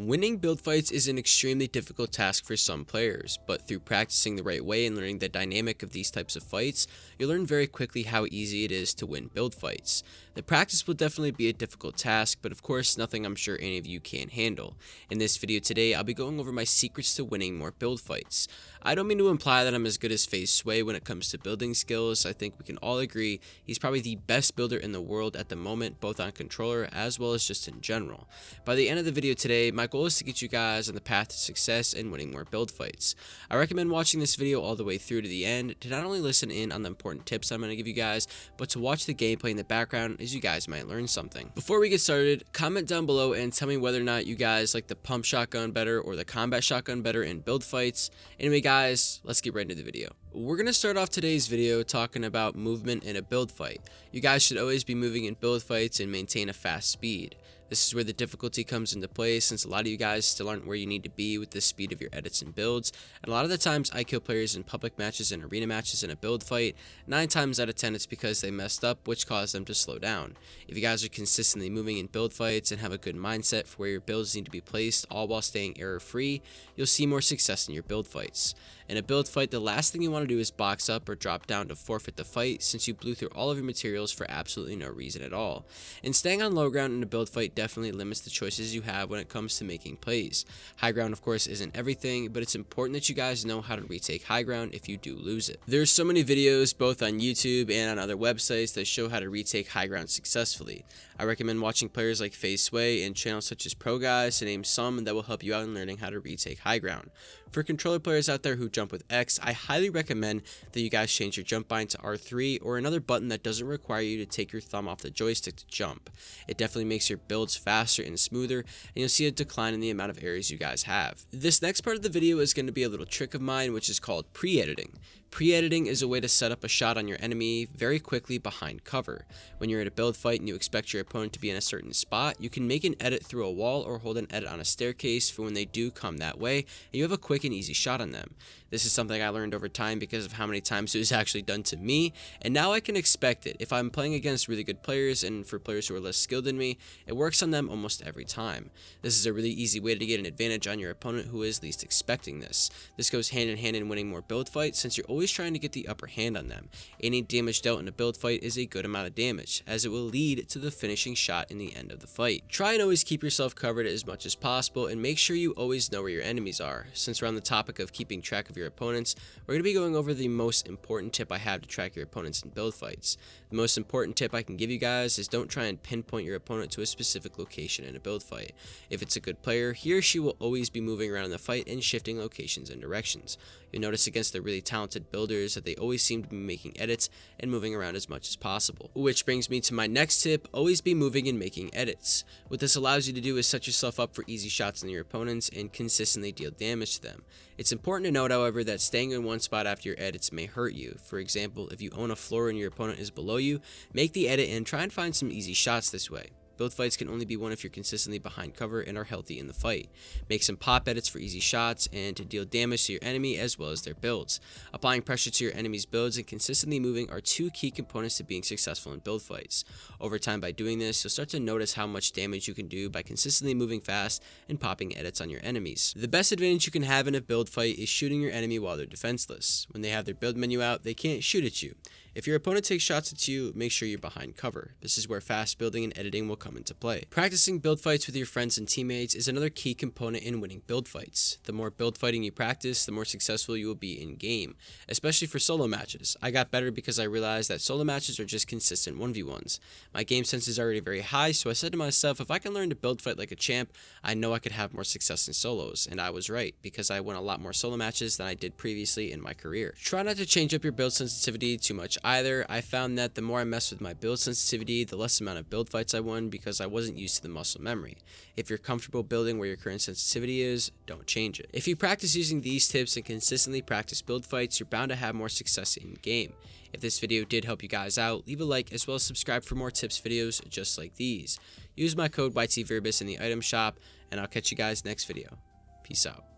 Winning build fights is an extremely difficult task for some players, but through practicing the right way and learning the dynamic of these types of fights, you'll learn very quickly how easy it is to win build fights. The practice will definitely be a difficult task, but of course nothing I'm sure any of you can't handle. In this video today, I'll be going over my secrets to winning more build fights. I don't mean to imply that I'm as good as FaZe Sway when it comes to building skills. I think we can all agree he's probably the best builder in the world at the moment, both on controller as well as just in general. By the end of the video today, my goal is to get you guys on the path to success and winning more build fights. I recommend watching this video all the way through to the end to not only listen in on the important tips I'm going to give you guys, but to watch the gameplay in the background as you guys might learn something. Before we get started, comment down below and tell me whether or not you guys like the pump shotgun better or the combat shotgun better in build fights. Anyway guys, let's get right into the video. We're going to start off today's video talking about movement in a build fight. You guys should always be moving in build fights and maintain a fast speed. This is where the difficulty comes into play, since a lot of you guys still aren't where you need to be with the speed of your edits and builds, and a lot of the times I kill players in public matches and arena matches in a build fight. 9 times out of 10 it's because they messed up, which caused them to slow down. If you guys are consistently moving in build fights and have a good mindset for where your builds need to be placed, all while staying error free, you'll see more success in your build fights. In a build fight, the last thing you want to do is box up or drop down to forfeit the fight, since you blew through all of your materials for absolutely no reason at all. And staying on low ground in a build fight definitely limits the choices you have when it comes to making plays. High ground of course isn't everything, but it's important that you guys know how to retake high ground if you do lose it. There's so many videos both on YouTube and on other websites that show how to retake high ground successfully. I recommend watching players like FaZe Sway and channels such as Pro Guys to name some that will help you out in learning how to retake high ground. For controller players out there who jump with X, I highly recommend that you guys change your jump bind to R3 or another button that doesn't require you to take your thumb off the joystick to jump. It definitely makes your builds faster and smoother, and you'll see a decline in the amount of errors you guys have. This next part of the video is going to be a little trick of mine, which is called pre-editing. Pre-editing is a way to set up a shot on your enemy very quickly behind cover. When you're in a build fight and you expect your opponent to be in a certain spot, you can make an edit through a wall or hold an edit on a staircase for when they do come that way, and you have a quick and easy shot on them. This is something I learned over time because of how many times it was actually done to me, and now I can expect it. If I'm playing against really good players and for players who are less skilled than me, it works on them almost every time. This is a really easy way to get an advantage on your opponent who is least expecting this. This goes hand in hand in winning more build fights, since you're always trying to get the upper hand on them. Any damage dealt in a build fight is a good amount of damage, as it will lead to the finishing shot in the end of the fight. Try and always keep yourself covered as much as possible, and make sure you always know where your enemies are. Since we're on the topic of keeping track of your opponents, we're going to be going over the most important tip I have to track your opponents in build fights. The most important tip I can give you guys is don't try and pinpoint your opponent to a specific location in a build fight. If it's a good player, he or she will always be moving around in the fight and shifting locations and directions. You'll notice against the really talented builders that they always seem to be making edits and moving around as much as possible. Which brings me to my next tip: always be moving and making edits. What this allows you to do is set yourself up for easy shots on your opponents and consistently deal damage to them. It's important to note, however, that staying in one spot after your edits may hurt you. For example, if you own a floor and your opponent is below you, make the edit and try and find some easy shots this way. Build fights can only be won if you're consistently behind cover and are healthy in the fight. Make some pop edits for easy shots and to deal damage to your enemy as well as their builds. Applying pressure to your enemy's builds and consistently moving are two key components to being successful in build fights. Over time, by doing this, you'll start to notice how much damage you can do by consistently moving fast and popping edits on your enemies. The best advantage you can have in a build fight is shooting your enemy while they're defenseless. When they have their build menu out, they can't shoot at you. If your opponent takes shots at you, make sure you're behind cover. This is where fast building and editing will come into play. Practicing build fights with your friends and teammates is another key component in winning build fights. The more build fighting you practice, the more successful you will be in game, especially for solo matches. I got better because I realized that solo matches are just consistent 1v1s. My game sense is already very high, so I said to myself, if I can learn to build fight like a champ, I know I could have more success in solos, and I was right, because I won a lot more solo matches than I did previously in my career. Try not to change up your build sensitivity too much either. I found that the more I messed with my build sensitivity, the less amount of build fights I won, because I wasn't used to the muscle memory. If you're comfortable building where your current sensitivity is, don't change it. If you practice using these tips and consistently practice build fights, you're bound to have more success in game. If this video did help you guys out, leave a like as well as subscribe for more tips videos just like these. Use my code YTVerbis in the item shop, and I'll catch you guys next video. Peace out.